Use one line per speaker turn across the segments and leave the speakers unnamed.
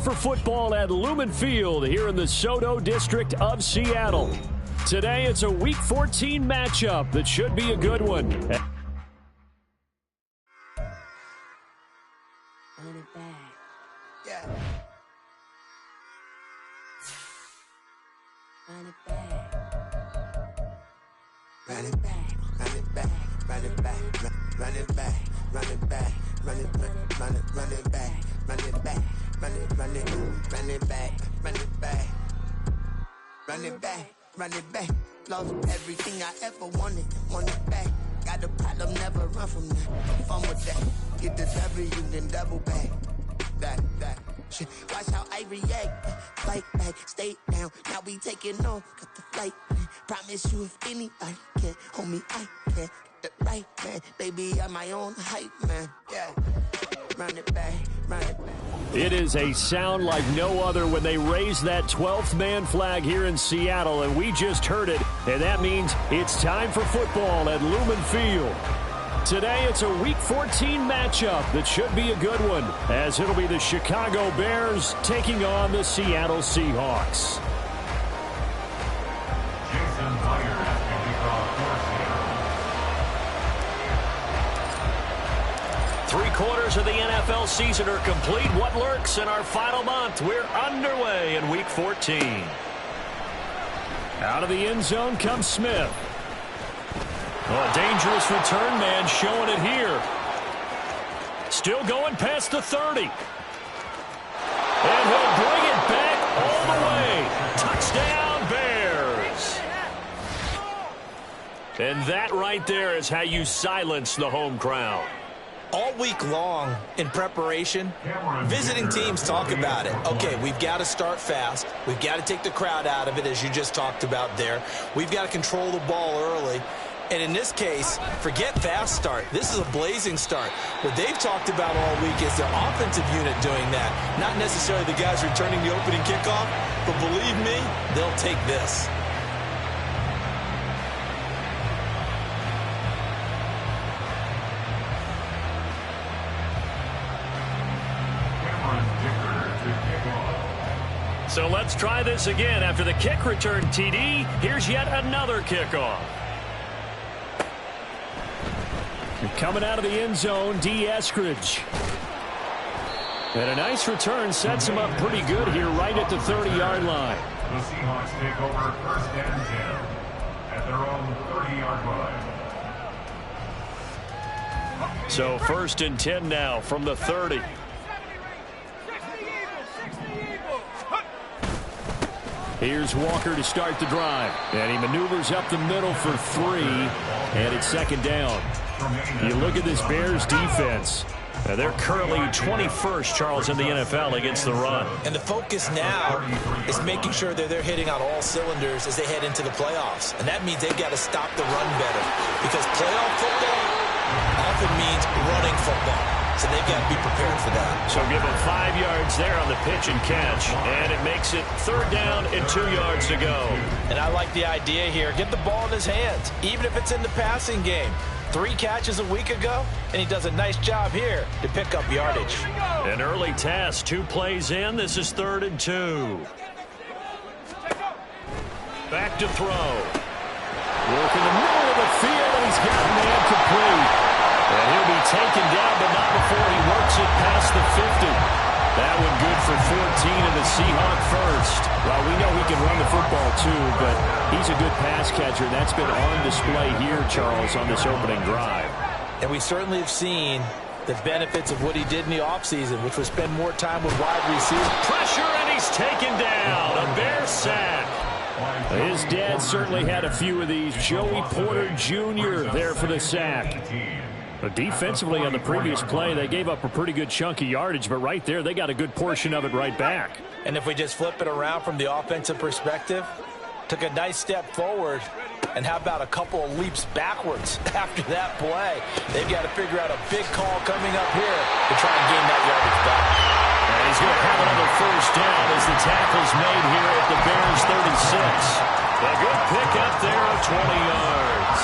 for football at Lumen Field here in the Soto District of Seattle. Today, it's a Week 14 matchup that should be a good one.
Run it back.
Yeah.
Run it back.
Run it back. Run it back. Run it back. Run it back. Run it back. Run it back. Run it back. Run it back. Run it back. Run it back. Run it back. Run it back. Run it back. Lost everything I ever wanted. Want it back. Got a problem, never run from that. I'm fun with that. Get the W, then double back. That shit. Watch how I react. Fight back, stay down. Now we taking off. Got the flight. Promise you if anybody can hold me, I can. Get the right man. Baby, I'm my own hype man. Yeah. Run it back. Run it back.
It is a sound like no other when they raise that 12th man flag here in Seattle, and we just heard it, and that means it's time for football at Lumen Field. Today, it's a Week 14 matchup that should be a good one, as it'll be the Chicago Bears taking on the Seattle Seahawks. Three-quarters of the NFL season are complete. What lurks in our final month? We're underway in Week 14. Out of the end zone comes Smith. Oh, a dangerous return man showing it here. Still going past the 30. And he'll bring it back all the way. Touchdown, Bears. And that right there is how you silence the home crowd.
All week long in preparation, visiting teams talk about it. Okay, we've got to start fast. We've got to take the crowd out of it, as you just talked about there. We've got to control the ball early. And in this case, forget fast start. This is a blazing start. What they've talked about all week is their offensive unit doing that. Not necessarily the guys returning the opening kickoff, but believe me, they'll take this.
So let's try this again. After the kick return, TD, here's yet another kickoff. Coming out of the end zone, D. Eskridge. And a nice return sets him up pretty good here right at the 30-yard line.
The Seahawks take over first and 10 at their own 30-yard line.
So first and 10 now from the 30. Here's Walker to start the drive. And he maneuvers up the middle for 3. And it's second down. You look at this Bears defense. They're currently 21st, Charles, in the NFL against the run.
And the focus now is making sure that they're hitting on all cylinders as they head into the playoffs. And that means they've got to stop the run better. Because playoff football often means running football. So they've got to be prepared for that.
So give them 5 yards there on the pitch and catch. And it makes it third down and 2 yards to go.
And I like the idea here. Get the ball in his hands, even if it's in the passing game. 3 catches a week ago, and he does a nice job here to pick up yardage.
An early task, 2 plays in. This is 3rd and 2. Back to throw. Work in the middle of the field, and he's got a man complete. And he'll be taken down, but not before he works it past the 50. That one good for 14 in the Seahawk first. Well, we know he can run the football too, but he's a good pass catcher. That's been on display here, Charles, on this opening drive.
And we certainly have seen the benefits of what he did in the offseason, which was spend more time with wide receivers.
Pressure, and he's taken down. A Bear sack. His dad certainly had a few of these. Joey Porter Jr. there for the sack. But defensively on the previous play, they gave up a pretty good chunk of yardage, but right there, they got a good portion of it right back.
And if we just flip it around from the offensive perspective, took a nice step forward, and how about a couple of leaps backwards after that play? They've got to figure out a big call coming up here to try and gain that yardage back.
And he's going to have another first down as the tackle's made here at the Bears 36. A good pick up there of 20 yards.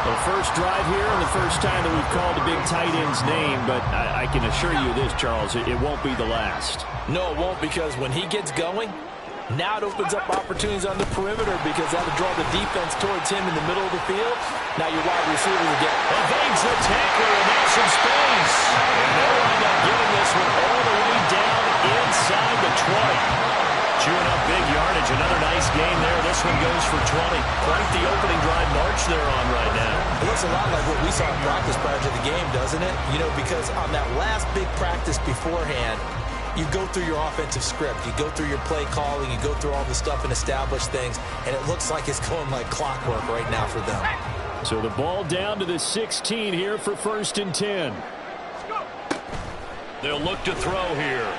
The first drive here and the first time that we've called a big tight end's name, but I can assure you this, Charles, it won't be the last.
No, it won't, because when he gets going, now it opens up opportunities on the perimeter because that'll draw the defense towards him in the middle of the field. Now your wide receiver will get
evades the tackler, and that's some space. And they'll wind up getting this one all the way down inside the 20. Chewing up big yardage. Another nice gain there. This one goes for 20. Quite the opening drive march they're on right now.
It looks a lot like what we saw in practice prior to the game, doesn't it? You know, because on that last big practice beforehand, you go through your offensive script. You go through your play calling. You go through all the stuff and establish things. And it looks like it's going like clockwork right now for them.
So the ball down to the 16 here for 1st and 10. They'll look to throw here.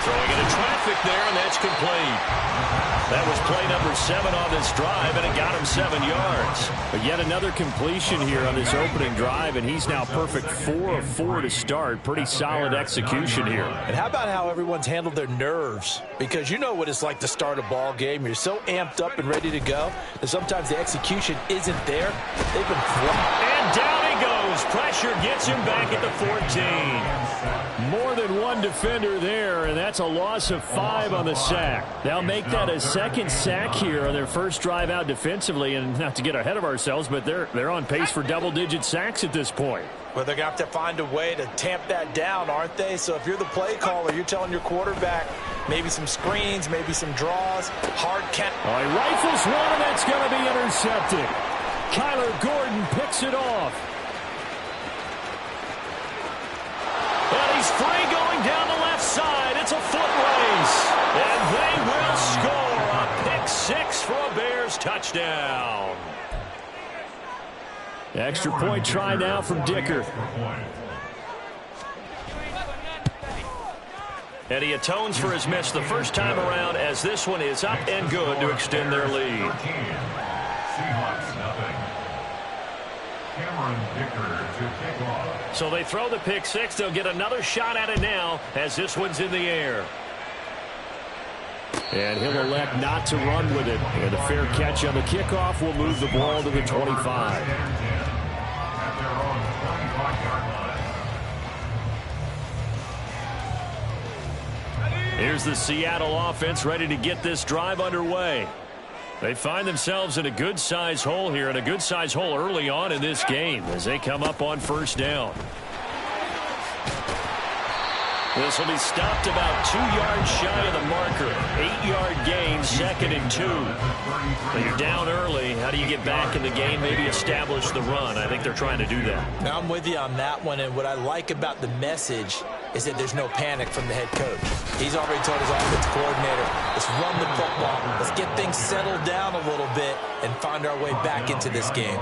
Throwing into traffic there, and that's complete. That was play number 7 on this drive, and it got him 7 yards. But yet another completion here on this opening drive, and he's now perfect 4 of 4 to start. Pretty solid execution here.
And how about how everyone's handled their nerves? Because you know what it's like to start a ball game. You're so amped up and ready to go that sometimes the execution isn't there. They've been
and down he goes. Pressure gets him back at the 14. More than one defender there, and that's a loss of 5 on the sack. They'll make that a second sack here on their first drive out defensively, and not to get ahead of ourselves, but they're on pace for double-digit sacks at this point.
Well, they're going to have to find a way to tamp that down, aren't they? So if you're the play caller, you're telling your quarterback maybe some screens, maybe some draws, hard count.
Oh, he rifles one, and that's going to be intercepted. Kyler Gordon picks it off. And he's free going down the left side. It's a foot race. And they will score a pick 6 for a Bears touchdown. Extra point try now from Dicker. And he atones for his miss the first time around, as this one is up and good to extend their lead. So they throw the pick 6. They'll get another shot at it now as this one's in the air. And he'll elect not to run with it. And a fair catch on the kickoff will move the ball to the 25. Here's the Seattle offense ready to get this drive underway. They find themselves in a good-sized hole here, and a good-sized hole early on in this game as they come up on first down. This will be stopped about 2 yards shy of the marker. 8-yard gain, 2nd and 2. When you're down early, how do you get back in the game, maybe establish the run? I think they're trying to do that.
Now I'm with you on that one, and what I like about the message is that there's no panic from the head coach. He's already told his offense coordinator, let's run the football, let's get things settled down a little bit and find our way back into this game.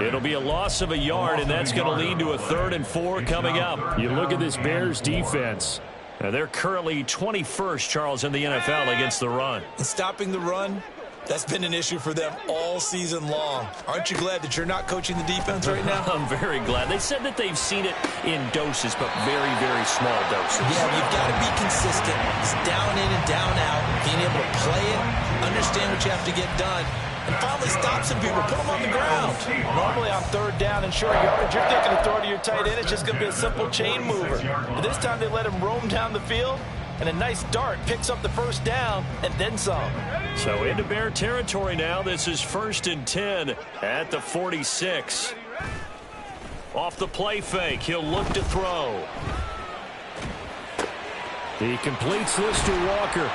It'll be a loss of a yard, and that's going to lead to a 3rd and 4 coming up. You look at this Bears defense. They're currently 21st, Charles, in the NFL against the run.
And stopping the run, that's been an issue for them all season long. Aren't you glad that you're not coaching the defense right now?
I'm very glad. They said that they've seen it in doses, but very, very small doses.
Yeah, you've got to be consistent. It's down in and down out. Being able to play it, understand what you have to get done, and finally stop some people, put them on the ground. Normally on 3rd down and short yardage, you're thinking of throwing to your tight end. It's just going to be a simple chain mover. But this time they let him roam down the field, and a nice dart picks up the first down and then some.
So into Bear territory now. This is 1st and 10 at the 46. Off the play fake, he'll look to throw. He completes this to Walker.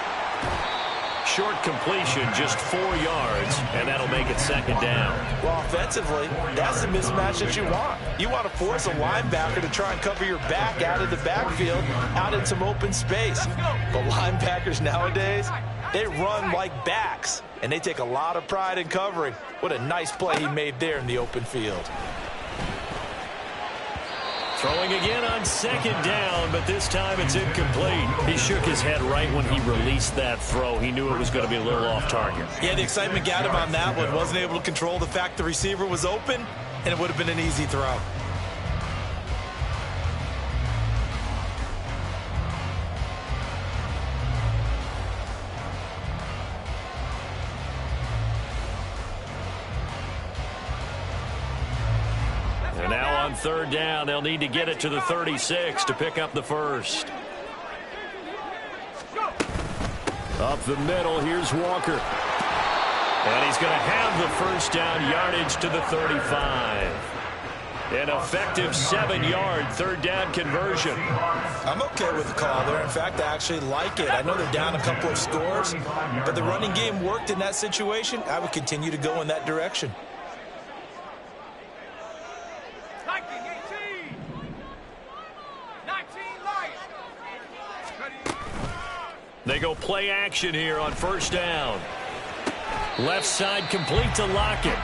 Short completion, just 4 yards, and that'll make it 2nd down.
Well, offensively, that's the mismatch that you want. You want to force a linebacker to try and cover your back out of the backfield, out in some open space. But linebackers nowadays, they run like backs, and they take a lot of pride in covering. What a nice play he made there in the open field.
Throwing again on 2nd down, but this time it's incomplete. He shook his head right when he released that throw. He knew it was going to be a little off target.
Yeah, the excitement got him on that one. Wasn't able to control the fact the receiver was open, and it would have been an easy throw.
on third down. They'll need to get it to the 36 to pick up the first. Up the middle, here's Walker. And he's going to have the first down, yardage to the 35. An effective 7-yard third down conversion.
I'm okay with the call there. In fact, I actually like it. I know they're down a couple of scores, but the running game worked in that situation. I would continue to go in that direction.
They go play action here on first down. Left side complete to Lockett.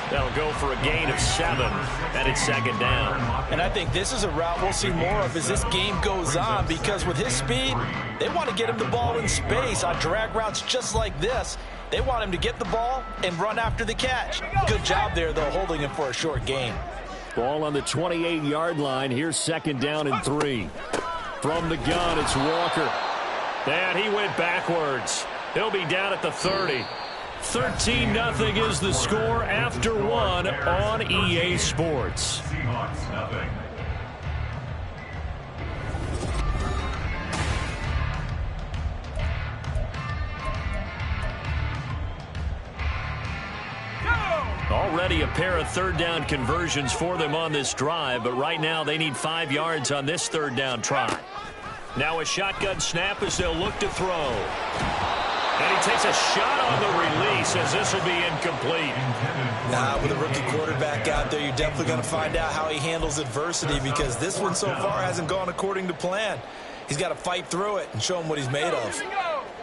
That'll go for a gain of 7, and it's second down.
And I think this is a route we'll see more of as this game goes on, because with his speed, they want to get him the ball in space on drag routes just like this. They want him to get the ball and run after the catch. Good job there, though, holding him for a short gain.
Ball on the 28-yard line. Here's second down and 3. From the gun, it's Walker. And he went backwards. He'll be down at the 30. 13-0 is the score after 1 on EA Sports.
Seahawks nothing.
Already a pair of third down conversions for them on this drive, but right now they need 5 yards on this third down try. Now a shotgun snap as they'll look to throw. And he takes a shot on the release as this will be incomplete.
With a rookie quarterback out there, you're definitely going to find out how he handles adversity, because this one so far hasn't gone according to plan. He's got to fight through it and show him what he's made of.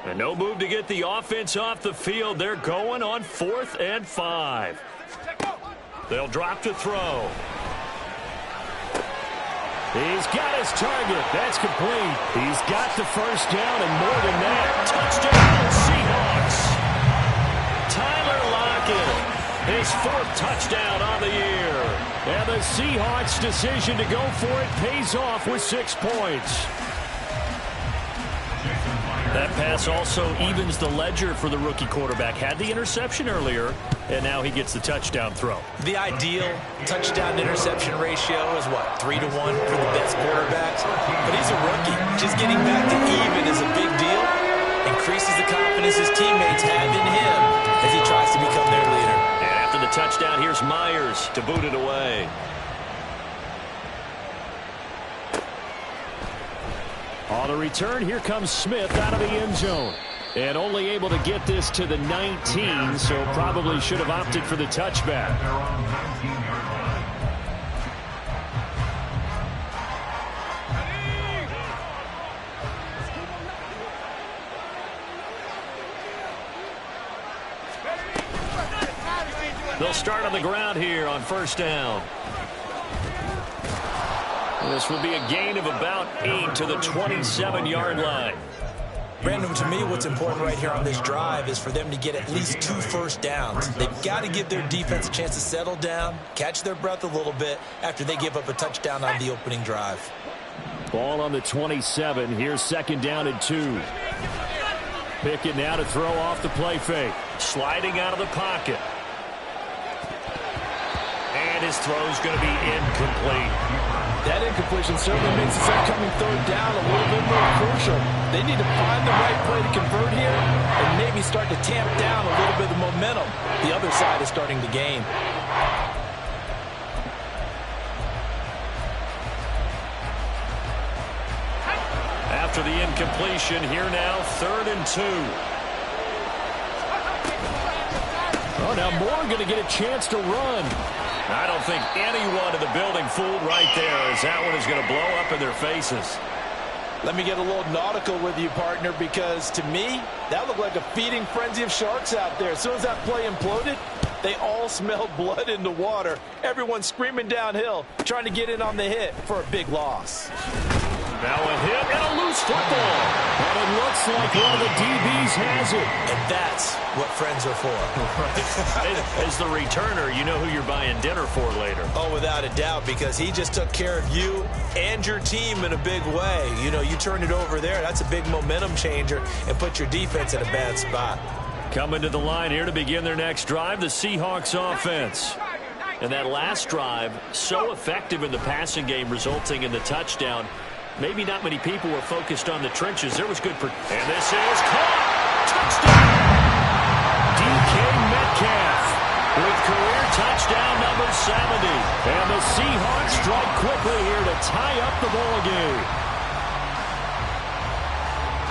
And no move to get the offense off the field. They're going on 4th and 5. They'll drop to throw. He's got his target. That's complete. He's got the first down and more than that. Touchdown, Seahawks. Tyler Lockett, his 4th touchdown on the year. And the Seahawks' decision to go for it pays off with 6 points. That pass also evens the ledger for the rookie quarterback. Had the interception earlier, and now he gets the touchdown throw.
The ideal touchdown-interception ratio is, what, 3 to 1 for the best quarterbacks? But he's a rookie. Just getting back to even is a big deal. Increases the confidence his teammates have in him as he tries to become their leader.
And after the touchdown, here's Myers to boot it away. On the return, here comes Smith out of the end zone. And only able to get this to the 19, so probably should have opted for the touchback.
They're on 19-yard line.
They'll start on the ground here on first down. This will be a gain of about 8 to the 27-yard line.
Brandon, to me, what's important right here on this drive is for them to get at least 2 first downs. They've got to give their defense a chance to settle down, catch their breath a little bit after they give up a touchdown on the opening drive.
Ball on the 27. Here's second down and 2. Pickett now to throw off the play fake. Sliding out of the pocket. And his throw's going to be incomplete.
That incompletion certainly makes this upcoming third down a little bit more crucial. They need to find the right play to convert here and maybe start to tamp down a little bit of momentum. The other side is starting to gain.
After the incompletion, here now, 3rd and 2. Oh, now Moore going to get a chance to run. I don't think anyone in the building fooled right there, as that one is going to blow up in their faces.
Let me get a little nautical with you, partner, because to me, that looked like a feeding frenzy of sharks out there. As soon as that play imploded, they all smelled blood in the water. Everyone screaming downhill, trying to get in on the hit for a big loss.
Now a hit and a loose football. And it looks like one of the DBs has it.
And that's what friends are for.
As the returner, you know who you're buying dinner for later.
Oh, without a doubt, because he just took care of you and your team in a big way. You know, you turned it over there. That's a big momentum changer and put your defense in a bad spot.
Coming to the line here to begin their next drive, the Seahawks offense. And that last drive, so effective in the passing game, resulting in the touchdown. Maybe not many people were focused on the trenches. There was good. And this is caught. Touchdown. DK Metcalf with career touchdown number 70. And the Seahawks strike quickly here to tie up the ball game.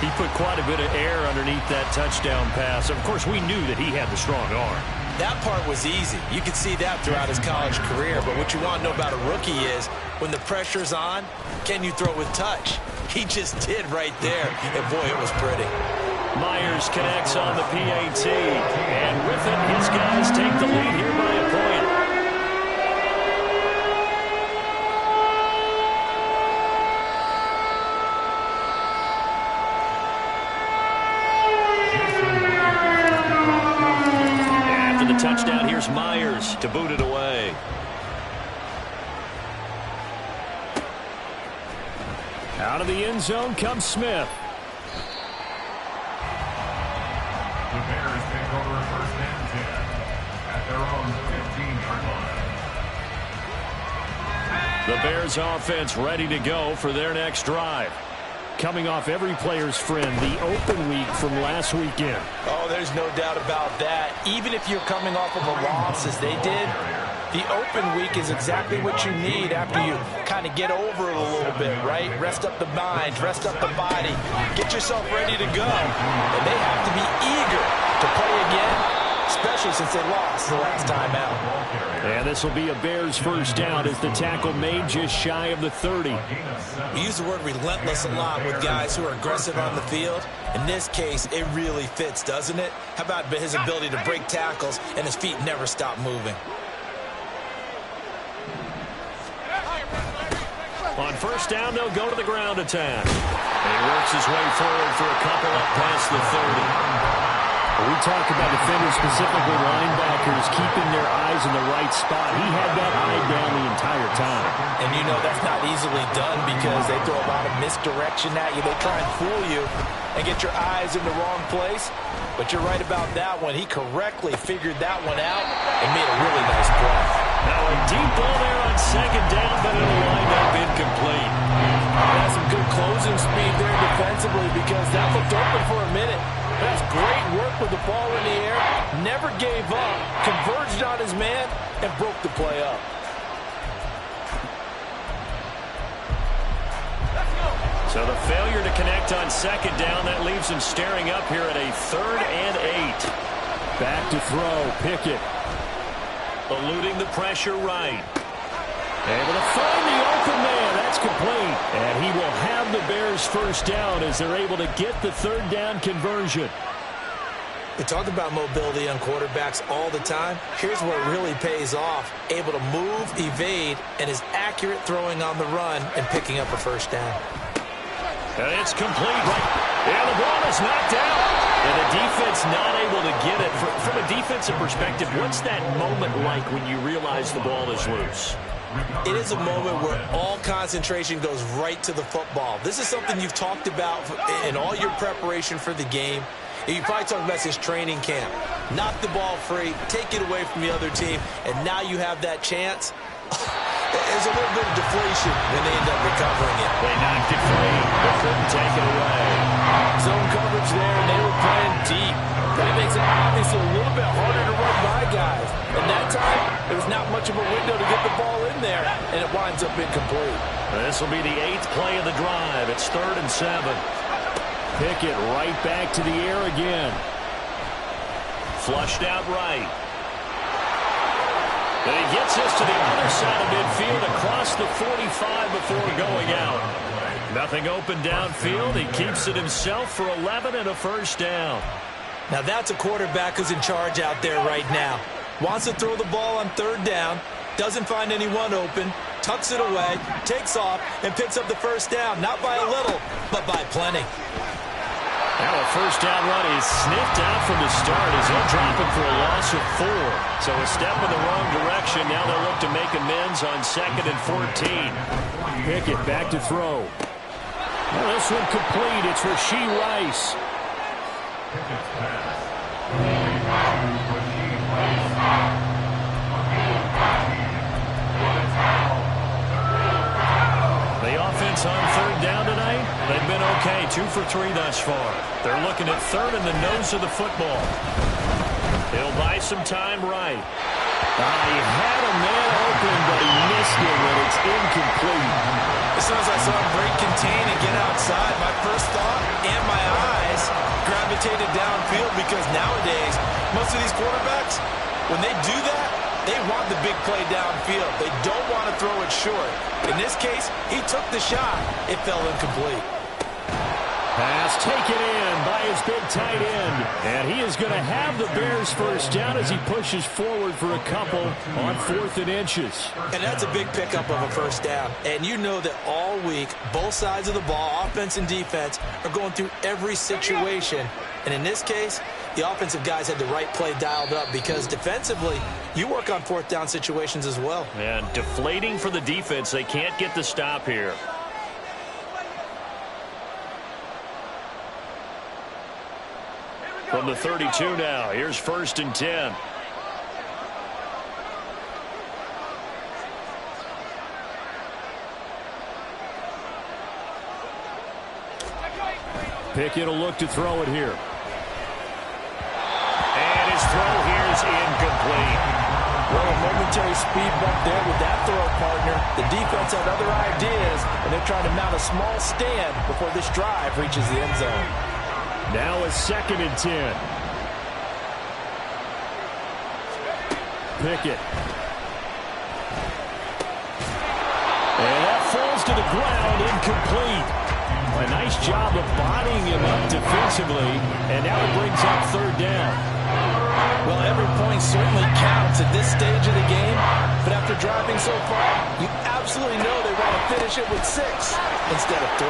He put quite a bit of air underneath that touchdown pass. Of course, we knew that he had the strong arm.
That part was easy. You could see that throughout his college career. But what you want to know about a rookie is when the pressure's on, can you throw with touch? He just did right there. And, boy, it was pretty.
Myers connects on the PAT. And with it, his guys take the lead here by a point. After the touchdown, here's Myers to boot it away. Out of the end zone comes Smith.
The Bears take over first and 10 at their own 15-yard line.
The Bears offense ready to go for their next drive. Coming off every player's friend, the open week from last weekend.
Oh, there's no doubt about that. Even if you're coming off of a loss as they did, the open week is exactly what you need after you kind of get over it a little bit, right? Rest up the mind, rest up the body, get yourself ready to go. And they have to be eager to play again, especially since they lost the last time out.
And this will be a Bears first down as the tackle made just shy of the 30.
We use the word relentless a lot with guys who are aggressive on the field. In this case, it really fits, doesn't it? How about his ability to break tackles and his feet never stop moving?
On first down, they'll go to the ground attack. And he works his way forward for a couple up past the 30. We talk about defenders, specifically linebackers, keeping their eyes in the right spot. He had that eye down the entire time.
And you know that's not easily done because they throw a lot of misdirection at you. They try and fool you and get your eyes in the wrong place. But you're right about that one. He correctly figured that one out and made a really nice play.
Now a deep ball there on second down, but it'll wind up incomplete.
That's some good closing speed there defensively because that looked open for a minute. That's great work with the ball in the air. Never gave up, converged on his man, and broke the play up.
So the failure to connect on second down, that leaves him staring up here at a 3rd and 8. Back to throw, Pickett. Eluding the pressure right. Able to find the open man. That's complete. And he will have the Bears first down as they're able to get the 3rd down conversion.
We talk about mobility on quarterbacks all the time. Here's where it really pays off. Able to move, evade, and is accurate throwing on the run and picking up a first down.
And it's complete. And the ball is knocked out. And the defense not able to get it. From a defensive perspective, what's that moment like when you realize the ball is loose?
It is a moment where all concentration goes right to the football. This is something you've talked about in all your preparation for the game. You probably talked about since training camp. Knock the ball free, take it away from the other team, and now you have that chance. There's a little bit of deflation when they end up recovering it.
They knocked it free, but couldn't take it away.
Zone coverage there, and they were playing deep. That makes it obviously a little bit harder to run by guys. And that time, there was not much of a window to get the ball in there, and it winds up incomplete.
This will be the 8th play of the drive. It's 3rd and 7. Pickett right back to the air again. Flushed out right. And he gets us to the other side of midfield across the 45 before going out. Nothing open downfield. He keeps it himself for 11 and a first down.
Now that's a quarterback who's in charge out there right now. Wants to throw the ball on 3rd down, doesn't find anyone open, tucks it away, takes off, and picks up the first down. Not by a little, but by plenty.
Now a first down run is sniffed out from the start as he'll drop it for a loss of 4. So a step in the wrong direction. Now they'll look to make amends on 2nd and 14. Pickett back to throw. Well, this one complete. It's Rashee Rice. offense on third down tonight? They've been okay, 2 for 3 thus far. They're looking at third in the nose of the football. He'll buy some time right. He had a man open, but he missed him, and it's incomplete.
As soon as I saw him break contain and get outside, my first thought and my eyes gravitated downfield, because nowadays, most of these quarterbacks, when they do that, they want the big play downfield. They don't want to throw it short. In this case, he took the shot. It fell incomplete.
Pass taken in by his big tight end. And he is going to have the Bears first down as he pushes forward for a couple on 4th and inches.
And that's a big pickup of a first down. And you know that all week, both sides of the ball, offense and defense, are going through every situation. And in this case, the offensive guys had the right play dialed up, because defensively, you work on 4th down situations as well.
And deflating for the defense. They can't get the stop here. From the 32 now, here's 1st and 10. Pickett will look to throw it here. And his throw here is incomplete.
Well, a momentary speed bump there with that throw, partner. The defense had other ideas, and they're trying to mount a small stand before this drive reaches the end zone.
Now a 2nd and 10. Pickett. And that falls to the ground, incomplete. A nice job of bodying him up defensively, and now it brings up 3rd down.
Well, every point certainly counts at this stage of the game, but after driving so far, you absolutely know they want to finish it with 6 instead of 3.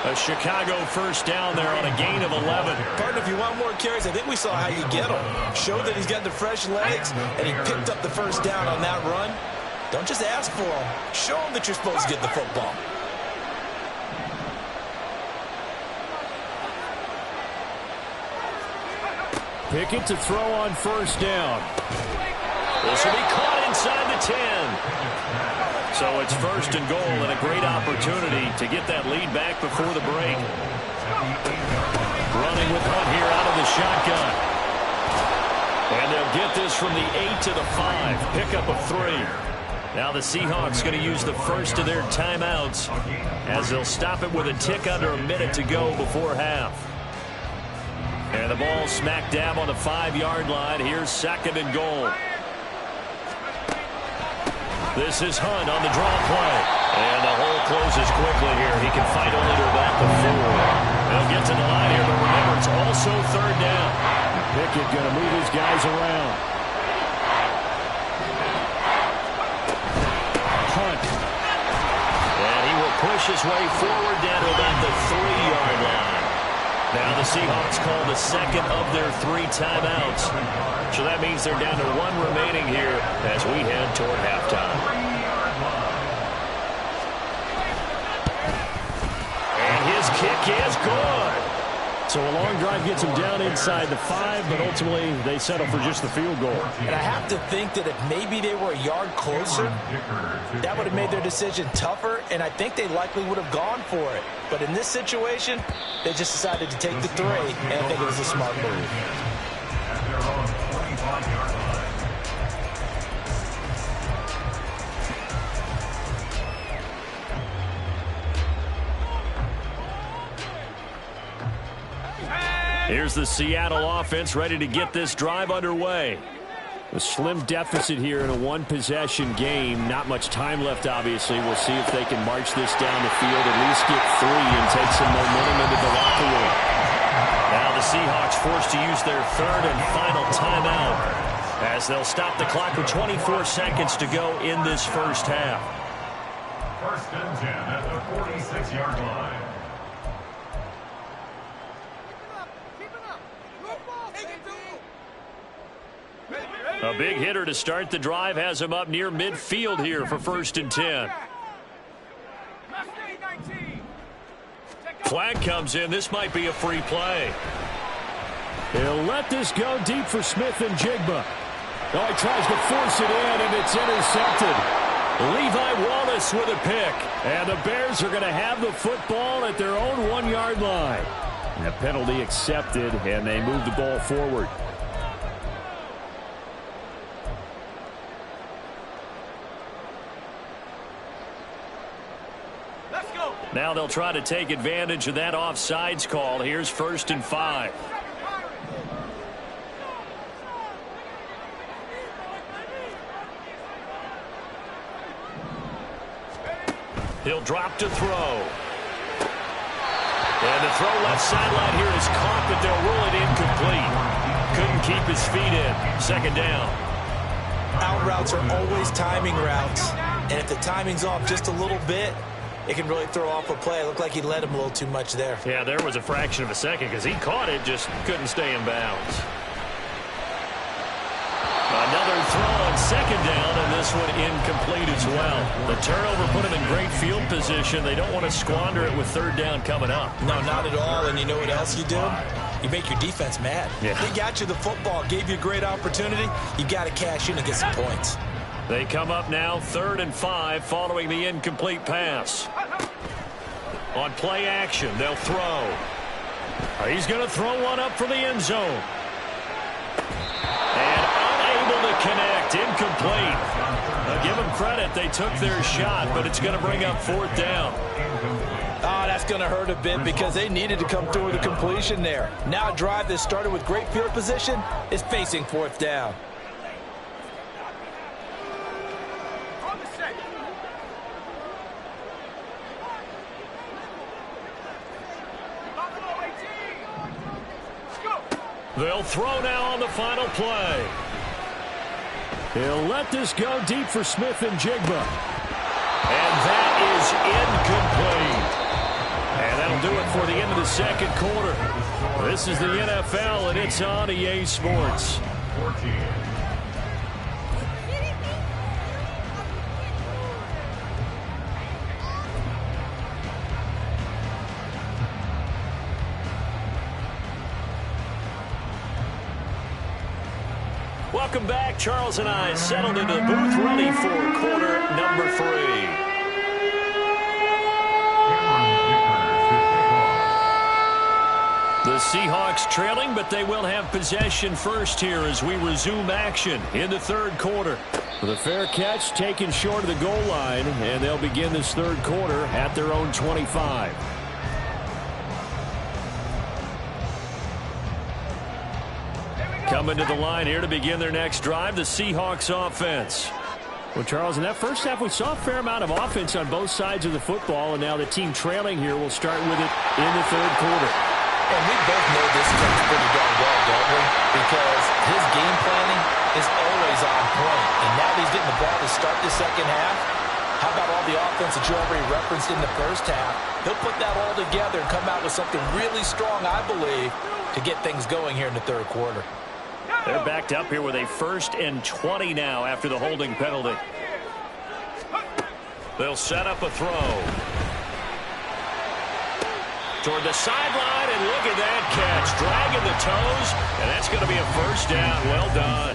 A Chicago first down there on a gain of 11.
Partner, if you want more carries, I think we saw how you get them. Showed that he's got the fresh legs, and he picked up the first down on that run. Don't just ask for them. Show them that you're supposed to get the football.
Pickett to throw on first down. This will be caught inside the 10. So it's 1st and goal, and a great opportunity to get that lead back before the break. Running with Hunt here out of the shotgun. And they'll get this from the 8 to the 5. Pickup of 3. Now the Seahawks going to use the first of their timeouts, as they'll stop it with a tick under a minute to go before half. And the ball smack dab on the 5-yard line. Here's 2nd and goal. This is Hunt on the draw play. And the hole closes quickly here. He can fight only to about the 4. They'll get to the line here, but remember, it's also 3rd down. Pickett going to move his guys around. Hunt. And he will push his way forward down to about the 3-yard line. Now the Seahawks call the 2nd of their 3 timeouts. So that means they're down to 1 remaining here as we head toward halftime. And his kick is good. So a long drive gets him down inside the 5, but ultimately they settle for just the field goal.
And I have to think that if maybe they were a yard closer, that would have made their decision tougher, and I think they likely would have gone for it. But in this situation, they just decided to take the 3, and I think it was a smart move.
Here's the Seattle offense ready to get this drive underway. A slim deficit here in a 1-possession game. Not much time left, obviously. We'll see if they can march this down the field, at least get 3 and take some momentum into the locker room. Now the Seahawks forced to use their 3rd and final timeout, as they'll stop the clock with 24 seconds to go in this first half.
1st and 10 at the 46-yard line.
A big hitter to start the drive has him up near midfield here for 1st and 10. Flag comes in. This might be a free play. He'll let this go deep for Smith and Jigba. Oh, he tries to force it in, and it's intercepted. Levi Wallace with a pick. And the Bears are going to have the football at their own 1-yard line. And a penalty accepted, and they move the ball forward. Now they'll try to take advantage of that offsides call. Here's 1st and 5. He'll drop to throw. And the throw left sideline here is caught, but they'll rule it incomplete. Couldn't keep his feet in. 2nd down.
Out routes are always timing routes. And if the timing's off just a little bit, it can really throw off a play. It looked like he let him a little too much there.
Yeah, there was a fraction of a second because he caught it, just couldn't stay in bounds. Another throw on 2nd down, and this one incomplete as well. The turnover put him in great field position. They don't want to squander it with 3rd down coming up.
No, not at all. And you know what else you do? You make your defense mad.
Yeah.
They got you the football, gave you a great opportunity. You got to cash in and get some points.
They come up now 3rd and 5 following the incomplete pass. On play action, they'll throw. He's going to throw one up for the end zone. And unable to connect, incomplete. Now give them credit, they took their shot, but it's going to bring up 4th down.
Oh, that's going to hurt a bit because they needed to come through with a completion there. Now a drive that started with great field position is facing 4th down.
They'll throw now on the final play. He'll let this go deep for Smith and Jigba. And that is incomplete. And that'll do it for the end of the 2nd quarter. This is the NFL, and it's on EA Sports.
14.
Welcome back. Charles and I settled into the booth, ready for quarter number 3. The Seahawks trailing, but they will have possession first here as we resume action in the 3rd quarter. The fair catch taken short of the goal line, and they'll begin this 3rd quarter at their own 25. Coming to the line here to begin their next drive, the Seahawks offense. Well, Charles, in that first half, we saw a fair amount of offense on both sides of the football, and now the team trailing here will start with it in the 3rd quarter.
And we both know this comes pretty darn well, don't we? Because his game planning is always on point. And now that he's getting the ball to start the 2nd half, how about all the offense that you already referenced in the first half? He'll put that all together and come out with something really strong, I believe, to get things going here in the 3rd quarter.
They're backed up here with a 1st and 20 now after the holding penalty. They'll set up a throw. Toward the sideline, and look at that catch. Dragging the toes, and that's going to be a 1st down. Well done.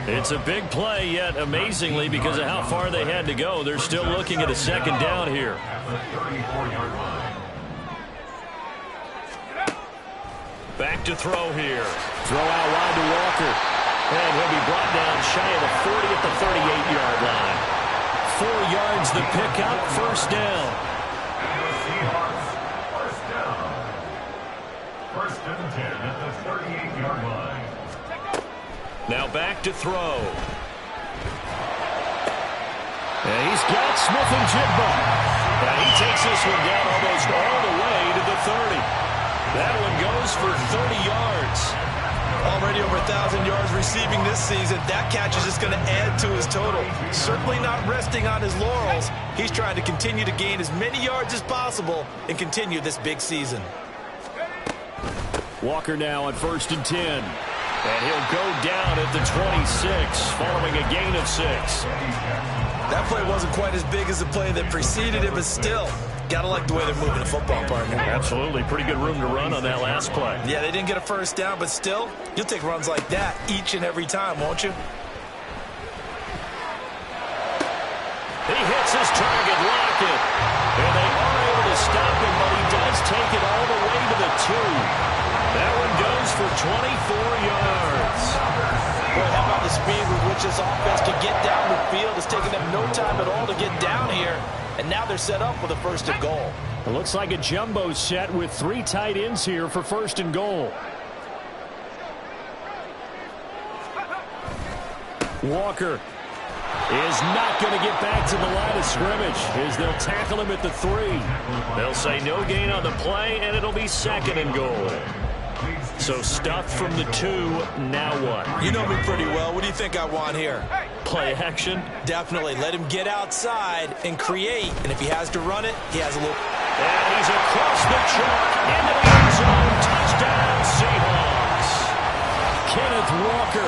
It's a big play, yet amazingly, because of how far they had to go, they're still looking at a 2nd down here. Back to throw here. Throw out wide to Walker. And he'll be brought down shy of the 40 at the 38-yard line. 4 yards the pickup, 1st down.
First and 10 at the 38-yard line.
Now back to throw. And he's got Smith and Jigba. And he takes this one down almost all the way to the 30. That one goes for 30 yards.
Already over 1,000 yards receiving this season. That catch is just going to add to his total. Certainly not resting on his laurels. He's trying to continue to gain as many yards as possible and continue this big season.
Walker now on 1st and 10. And he'll go down at the 26 following a gain of 6.
That play wasn't quite as big as the play that preceded it, but still, got to like the way they're moving the football, partner.
Absolutely. Pretty good room to run on that last play.
Yeah, they didn't get a 1st down, but still, you'll take runs like that each and every time, won't you?
He yards.
Boy, how about the speed with which this offense can get down the field? It's taken them no time at all to get down here, and now they're set up with a first and goal.
It looks like a jumbo set with 3 tight ends here for first and goal. Walker is not going to get back to the line of scrimmage as they'll tackle him at the 3. They'll say no gain on the play, and it'll be second and goal. So stuffed from the 2, now what?
You know me pretty well. What do you think I want here?
Play action?
Definitely. Let him get outside and create. And if he has to run it, he has a little...
And he's across the chalk into the end zone. Touchdown, Seahawks. Kenneth Walker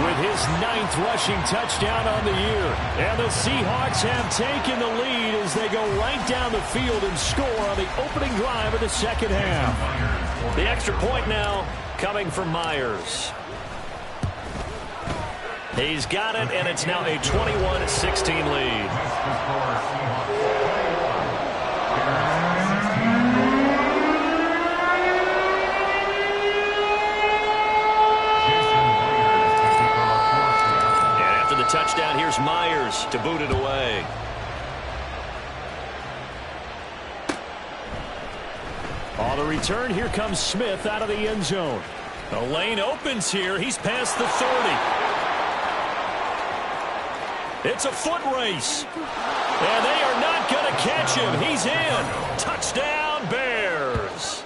with his 9th rushing touchdown on the year. And the Seahawks have taken the lead as they go right down the field and score on the opening drive of the second half. The extra point now coming from Myers. He's got it, and it's now a 21-16 lead. And after the touchdown, here's Myers to boot it away. On the return, here comes Smith out of the end zone. The lane opens here. He's past the 30. It's a foot race. And they are not going to catch him. He's in. Touchdown, Bears.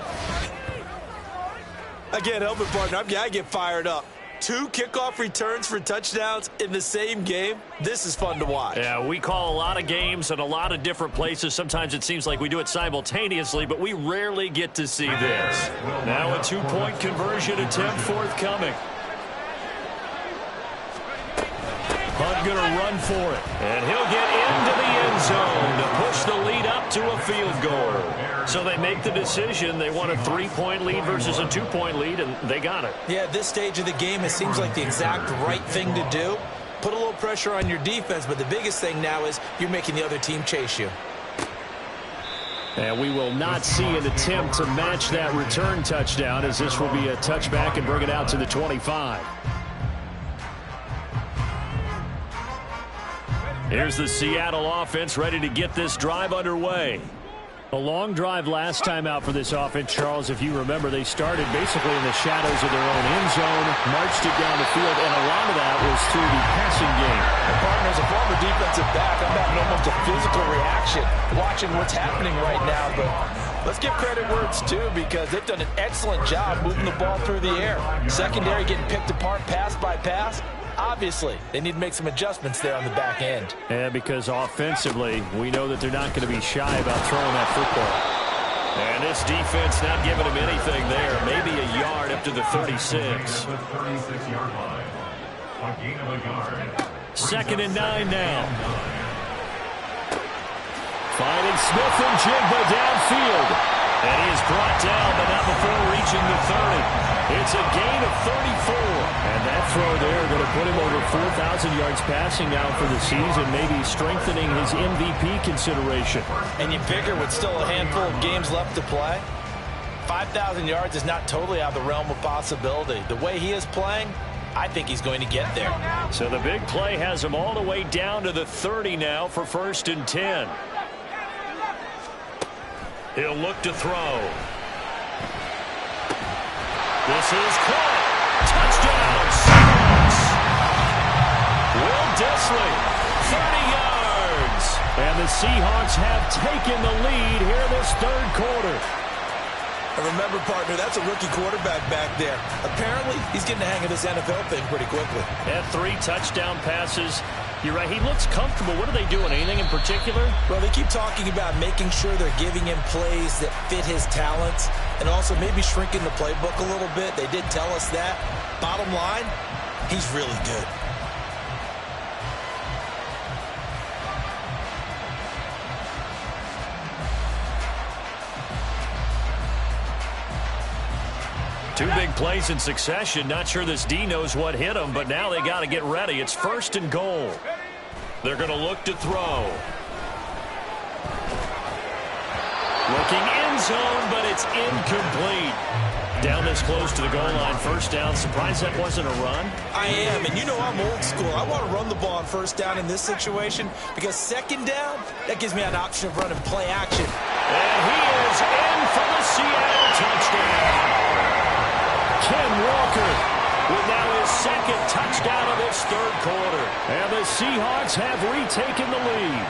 Again, help me, partner. I get fired up. 2 kickoff returns for touchdowns in the same game. This is fun to watch.
Yeah, we call a lot of games in a lot of different places. Sometimes it seems like we do it simultaneously, but we rarely get to see this. Now a 2-point conversion attempt forthcoming. Hunt going to run for it. And he'll get into the end zone to push the lead up to a field goal. So they make the decision. They want a 3-point lead versus a 2-point lead, and they got it.
Yeah, at this stage of the game, it seems like the exact right thing to do. Put a little pressure on your defense, but the biggest thing now is you're making the other team chase you.
And we will not see an attempt to match that return touchdown, as this will be a touchback and bring it out to the 25. Here's the Seattle offense ready to get this drive underway. A long drive last time out for this offense, Charles. If you remember, they started basically in the shadows of their own end zone, marched it down the field, and a lot of that was through the passing game.
And partner, as a former defensive back, I'm having almost a physical reaction watching what's happening right now. But let's give credit where it's due, because they've done an excellent job moving the ball through the air. Secondary getting picked apart pass by pass. Obviously, they need to make some adjustments there on the back end.
Yeah, because offensively, we know that they're not going to be shy about throwing that football. And this defense not giving him anything there. Maybe a yard up to the 36. Second and 9 now. Finding Smith and Jigba downfield. And he is brought down, but not before reaching the 30. It's a gain of 34. And that throw there going to put him over 4,000 yards passing now for the season, maybe strengthening his MVP consideration.
And you figure with still a handful of games left to play, 5,000 yards is not totally out of the realm of possibility. The way he is playing, I think he's going to get there.
So the big play has him all the way down to the 30 now for 1st and 10. He'll look to throw. This is caught. Touchdown, Seahawks. Will Dissly, 30 yards. And the Seahawks have taken the lead here in this 3rd quarter.
And remember, partner, that's a rookie quarterback back there. Apparently, he's getting the hang of this NFL thing pretty quickly.
Had 3 touchdown passes. You're right, he looks comfortable. What are they doing? Anything in particular?
Well, they keep talking about making sure they're giving him plays that fit his talents and also maybe shrinking the playbook a little bit. They did tell us that. Bottom line, he's really good.
Two big plays in succession. Not sure this D knows what hit him, but now they got to get ready. It's 1st and goal. They're going to look to throw. Looking end zone, but it's incomplete. Down this close to the goal line, first down. Surprised that wasn't a run?
I am, and you know I'm old school. I want to run the ball on first down in this situation because second down, that gives me an option of running play action.
And he is in for the Seattle touchdown. Ken Walker with now his second touchdown of this third quarter. And the Seahawks have retaken the lead.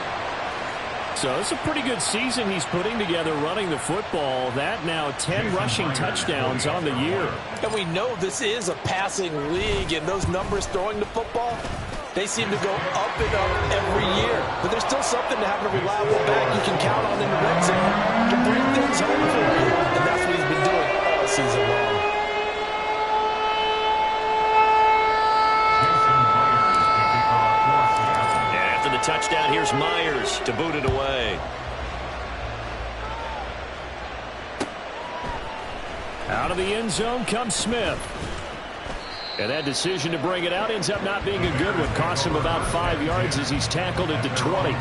So it's a pretty good season he's putting together running the football. That now 10 rushing touchdowns on the year.
And we know this is a passing league, and those numbers throwing the football, they seem to go up and up every year. But there's still something to having a reliable back you can count on in the red zone to bring things home for you. And that's what he's been doing all season long.
The touchdown, here's Myers to boot it away. Out of the end zone comes Smith. And that decision to bring it out ends up not being a good one. Costs him about 5 yards as he's tackled at the 20.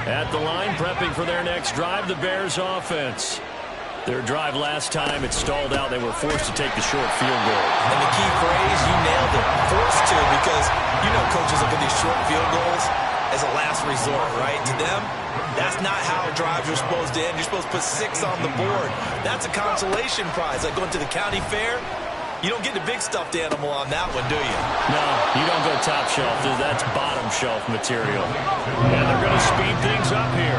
At the line, prepping for their next drive, the Bears offense. Their drive last time, it stalled out. They were forced to take the short field goal.
And the key phrase, you nailed it, forced to, because you know coaches look at these short field goals as a last resort, right? To them, that's not how drives are supposed to end. You're supposed to put 6 on the board. That's a consolation prize. Like going to the county fair, you don't get the big stuffed animal on that one, do you?
No, you don't go top shelf. That's bottom shelf material. And they're going to speed things up here.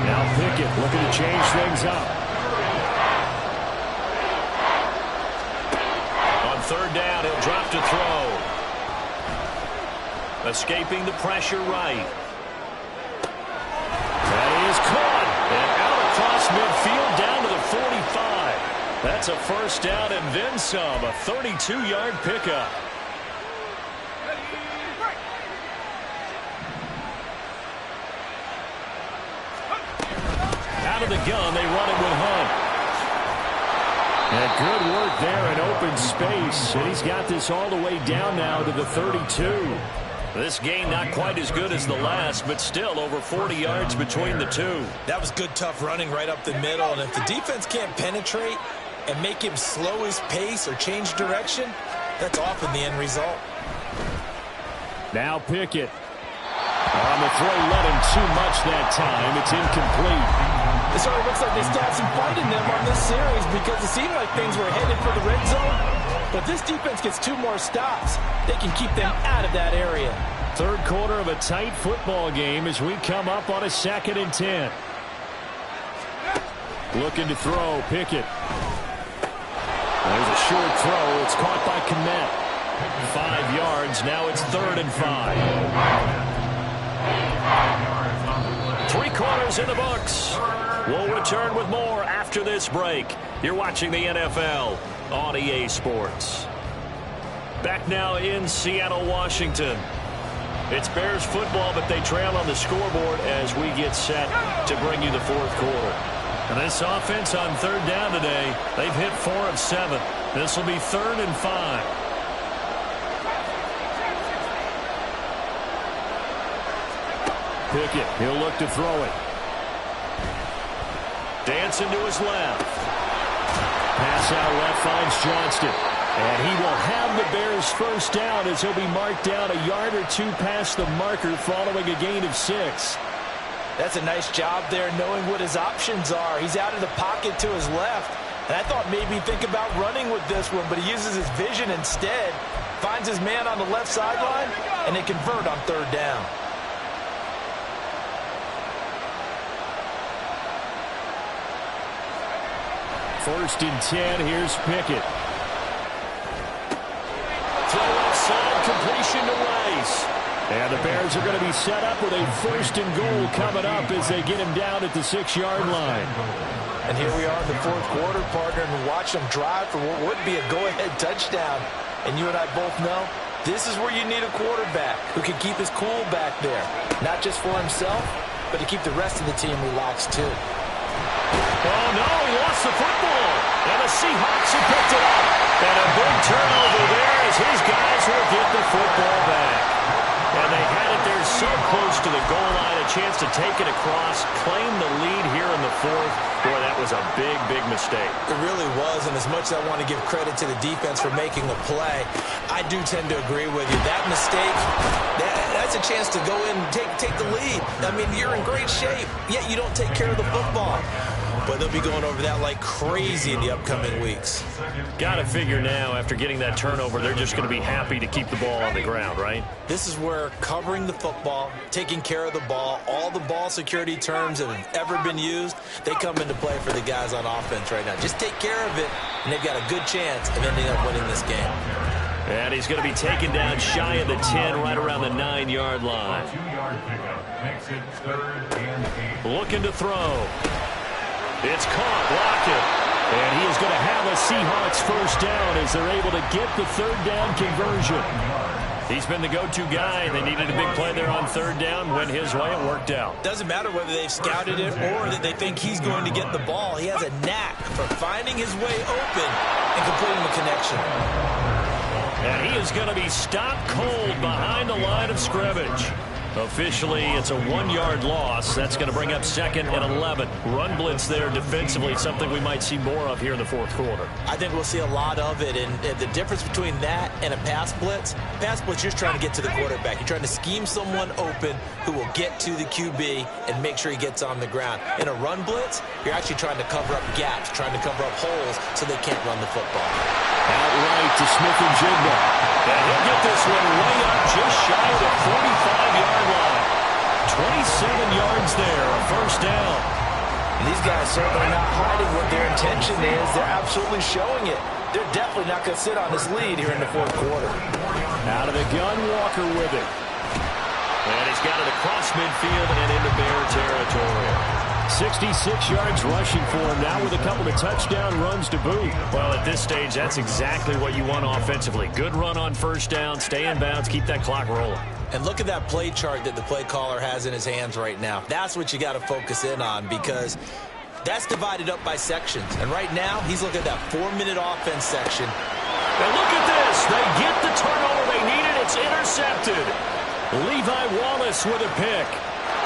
Now Pickett looking to change things up. Third down, he'll drop to throw. Escaping the pressure right. That is caught. And out across midfield down to the 45. That's a first down and then some. A 32-yard pickup. Out of the gun, they run it with Hunt. And good work there in open space. And he's got this all the way down now to the 32. This game not quite as good as the last, but still over 40 yards between the two.
That was good, tough running right up the middle. And if the defense can't penetrate and make him slow his pace or change direction, that's often the end result.
Now Pickett. On the throw, let him too much that time. It's incomplete.
It sort of looks like they still have some fight in them on this series because it seemed like things were headed for the red zone. But this defense gets 2 more stops. They can keep them out of that area.
Third quarter of a tight football game as we come up on a 2nd and 10. Looking to throw, Pickett. There's a short throw. It's caught by Kmet. 5 yards. Now it's 3rd and 5. 3 quarters in the books. We'll return with more after this break. You're watching the NFL on EA Sports. Back now in Seattle, Washington. It's Bears football, but they trail on the scoreboard as we get set to bring you the 4th quarter. And this offense on 3rd down today, they've hit 4 of 7. This will be 3rd and 5. Pickett, he'll look to throw it. Dancing to his left. Pass out left finds Johnston. And he will have the Bears first down as he'll be marked down a yard or 2 past the marker following a gain of 6.
That's a nice job there knowing what his options are. He's out of the pocket to his left. And I thought maybe think about running with this one, but he uses his vision instead. Finds his man on the left sideline, and they convert on 3rd down.
First and 10, here's Pickett. Throw outside, completion to Rice. And the Bears are going to be set up with a 1st and goal coming up as they get him down at the 6-yard line.
And here we are in the 4th quarter, partner, and watch them drive for what would be a go-ahead touchdown. And you and I both know this is where you need a quarterback who can keep his cool back there. Not just for himself, but to keep the rest of the team relaxed too.
Oh, no, he lost the football. And the Seahawks have picked it up. And a big turnover there as his guys will get the football back. And they had it there so close to the goal line, a chance to take it across, claim the lead here in the fourth. Boy, that was a big, big mistake.
It really was, and as much as I want to give credit to the defense for making the play, I do tend to agree with you. That mistake, that's a chance to go in and take the lead. I mean, you're in great shape, yet you don't take care of the football. But they'll be going over that like crazy in the upcoming weeks.
Got to figure now, after getting that turnover, they're just going to be happy to keep the ball on the ground, right?
This is where covering the football, taking care of the ball, all the ball security terms that have ever been used, they come into play for the guys on offense right now. Just take care of it, and they've got a good chance of ending up winning this game.
And he's going to be taken down shy of the 10, right around the 9-yard line.
2-yard pickup makes it 3rd and 8.
Looking to throw. It's caught, blocked it. And he is going to have a Seahawks first down as they're able to get the 3rd down conversion. He's been the go-to guy. They needed a big play there on 3rd down. Went his way. It worked out.
Doesn't matter whether they've scouted it or that they think he's going to get the ball. He has a knack for finding his way open and completing the connection.
And he is going to be stopped cold behind the line of scrimmage. Officially, it's a 1-yard loss. That's going to bring up 2nd and 11. Run blitz there defensively, something we might see more of here in the fourth quarter.
I think we'll see a lot of it, and the difference between that and a pass blitz, you're trying to get to the quarterback. You're trying to scheme someone open who will get to the QB and make sure he gets on the ground. In a run blitz, you're actually trying to cover up gaps, trying to cover up holes so they can't run the football.
Outright to Smith and Jigba. And he'll get this one way up just shy of the 45-yard line. 27 yards there, a first down.
And these guys certainly not hiding what their intention is. They're absolutely showing it. They're definitely not going to sit on this lead here in the fourth quarter.
Out of the gun, Walker with it. And he's got it across midfield and into Bear territory. 66 yards rushing for him now with a couple of touchdown runs to boot. Well, at this stage, that's exactly what you want offensively. Good run on first down, stay in bounds, keep that clock rolling.
And look at that play chart that the play caller has in his hands right now. That's what you got to focus in on because that's divided up by sections. And right now, he's looking at that 4-minute offense section.
And look at this. They get the turnover they needed. It's intercepted. Levi Wallace with a pick.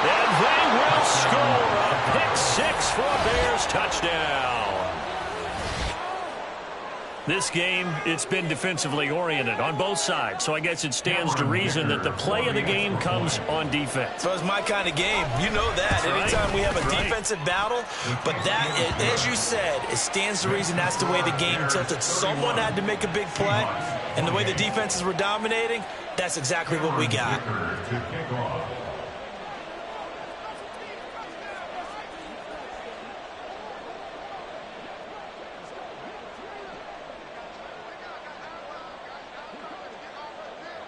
And they will score a pick 6 for a Bears touchdown. This game, it's been defensively oriented on both sides, so I guess it stands to reason that the play of the game comes on defense.
So it's my kind of game. You know that. Anytime we have a defensive battle, but that, as you said, it stands to reason that's the way the game tilted. Someone had to make a big play, and the way the defenses were dominating, that's exactly what we got.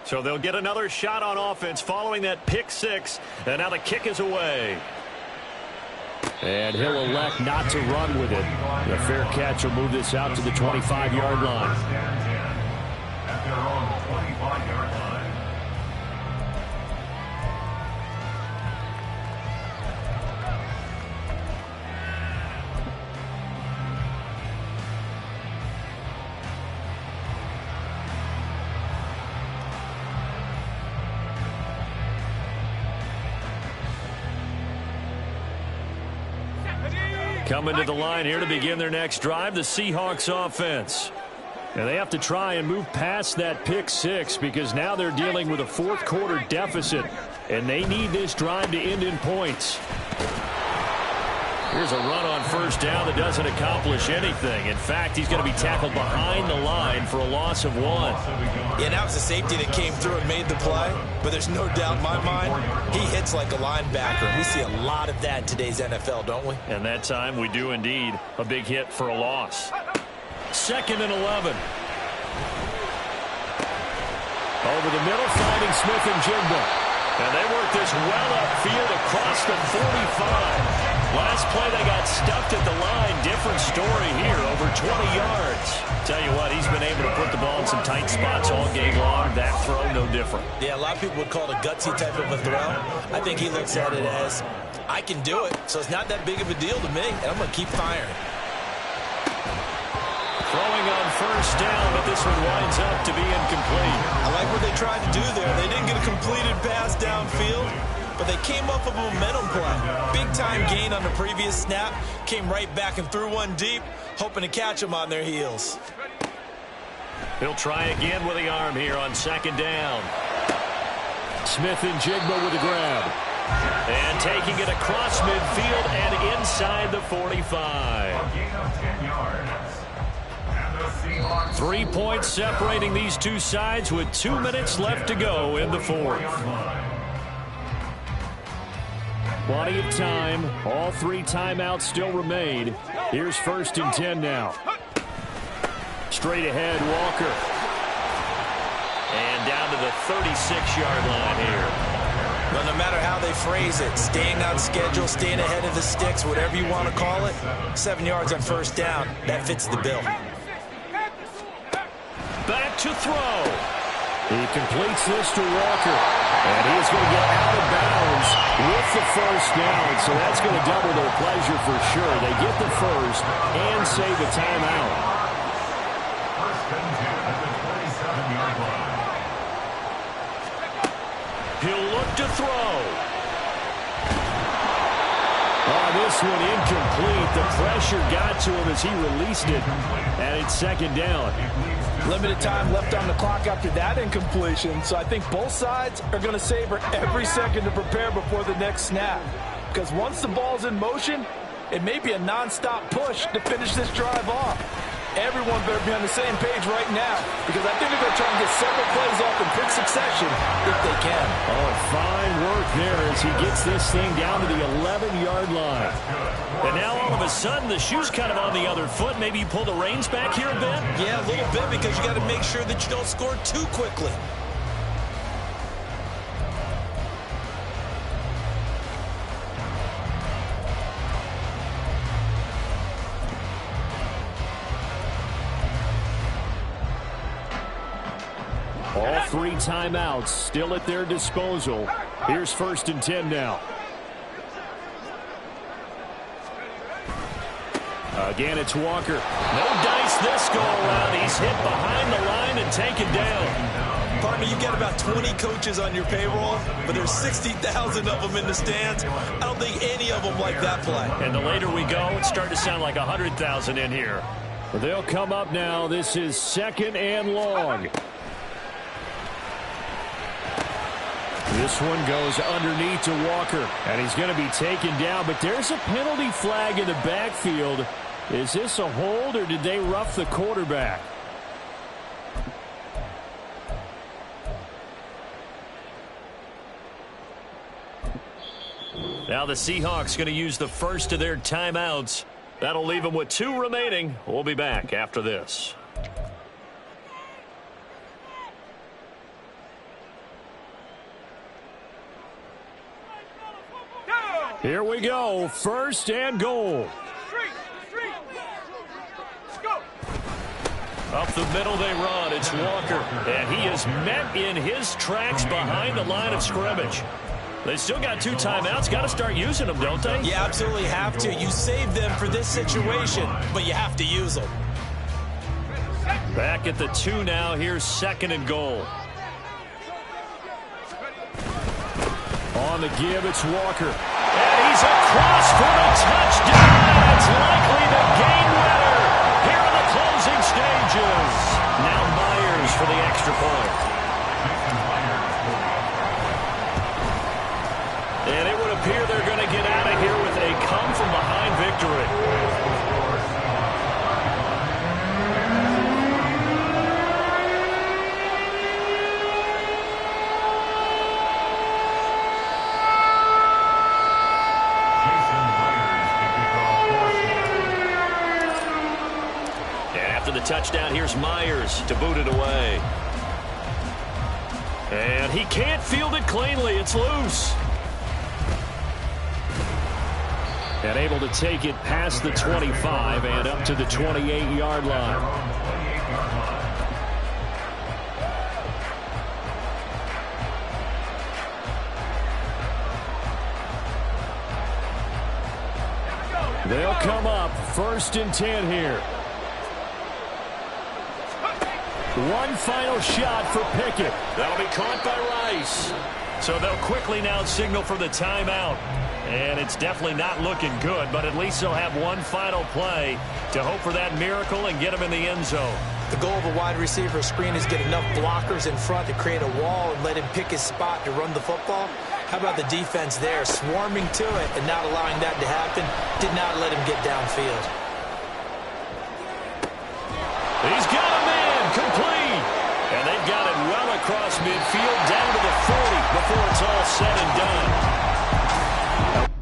So they'll get another shot on offense following that pick 6. And now the kick is away. And he'll elect not to run with it. The fair catch will move this out to the 25-yard line.
At their own 25-yard line.
Coming to the line here to begin their next drive, the Seahawks offense. And they have to try and move past that pick 6 because now they're dealing with a fourth quarter deficit. And they need this drive to end in points. Here's a run on first down that doesn't accomplish anything. In fact, he's going to be tackled behind the line for a loss of 1.
Yeah, that was the safety that came through and made the play. But there's no doubt in my mind, he hits like a linebacker. We see a lot of that in today's NFL, don't we?
And that time we do indeed. A big hit for a loss. 2nd and 11. Over the middle, finding Smith and Jigba. And they work this well upfield across the 45. Last play, they got stuffed at the line. Different story here, over 20 yards. Tell you what, he's been able to put the ball in some tight spots all game long. That throw, no different.
Yeah, a lot of people would call it a gutsy type of a throw. I think he looks at it as, I can do it, so it's not that big of a deal to me, and I'm going to keep firing.
Throwing on first down, but this one winds up to be incomplete.
I like what they tried to do there. They didn't get a completed pass downfield, but they came up with a momentum play. Big-time gain on the previous snap. Came right back and threw one deep, hoping to catch them on their heels.
He'll try again with the arm here on second down. Smith and Jigba with the grab. And taking it across midfield and inside the 45. 3 points separating these two sides with 2 minutes left to go in the fourth. Plenty of time. All 3 timeouts still remain. Here's 1st and 10 now. Straight ahead, Walker. And down to the 36-yard line here.
Well, no matter how they phrase it, staying on schedule, staying ahead of the sticks, whatever you want to call it, 7 yards on first down, that fits the bill.
Back to throw. He completes this to Walker. And he's going to get out of bounds with the first down. So that's going to double their pleasure for sure. They get the first and save a timeout.
First and 10 at the 27-yard line.
He'll look to throw. Oh, this one incomplete. The pressure got to him as he released it. And it's second down.
Limited time left on the clock after that incompletion, so I think both sides are going to savor every second to prepare before the next snap. Because once the ball's in motion, it may be a non-stop push to finish this drive off. Everyone better be on the same page right now, because I think they're going to try and get several plays off in quick succession if they can.
Oh, fine work there as he gets this thing down to the 11-yard line. And now all of a sudden the shoe's kind of on the other foot. Maybe you pull the reins back here a bit?
Yeah, a little bit, because you got to make sure that you don't score too quickly.
All 3 timeouts still at their disposal. Here's 1st and 10 now. Again, it's Walker. No dice this go around. He's hit behind the line and taken down.
Partner, you've got about 20 coaches on your payroll, but there's 60,000 of them in the stands. I don't think any of them like that play.
And the later we go, it's starting to sound like 100,000 in here. But they'll come up now. This is 2nd and long. This one goes underneath to Walker, and he's going to be taken down. But there's a penalty flag in the backfield. Is this a hold, or did they rough the quarterback? Now the Seahawks going to use the first of their timeouts. That'll leave them with 2 remaining. We'll be back after this. Here we go. 1st and goal. Up the middle they run. It's Walker. And he is met in his tracks behind the line of scrimmage. They still got 2 timeouts. Got to start using them, don't they?
You absolutely have to. You save them for this situation, but you have to use them.
Back at the 2 now. Here's 2nd and goal. On the give, it's Walker. And he's across for the touchdown. It's likely the game winner here in the closing stages. Now Myers for the extra point. And it would appear they're going to get out of here with a come-from-behind victory. Touchdown. Here's Myers to boot it away. And he can't field it cleanly. It's loose. And able to take it past the 25 and up to the 28-yard line. They'll come up 1st and 10 here. One final shot for Pickett. That'll be caught by Rice. So they'll quickly now signal for the timeout. And it's definitely not looking good, but at least they'll have one final play to hope for that miracle and get him in the end zone.
The goal of a wide receiver screen is get enough blockers in front to create a wall and let him pick his spot to run the football. How about the defense there, swarming to it and not allowing that to happen? Did not let him get downfield.
He's got a man complete. And they've got it well across midfield down to the 40 before it's all said and done.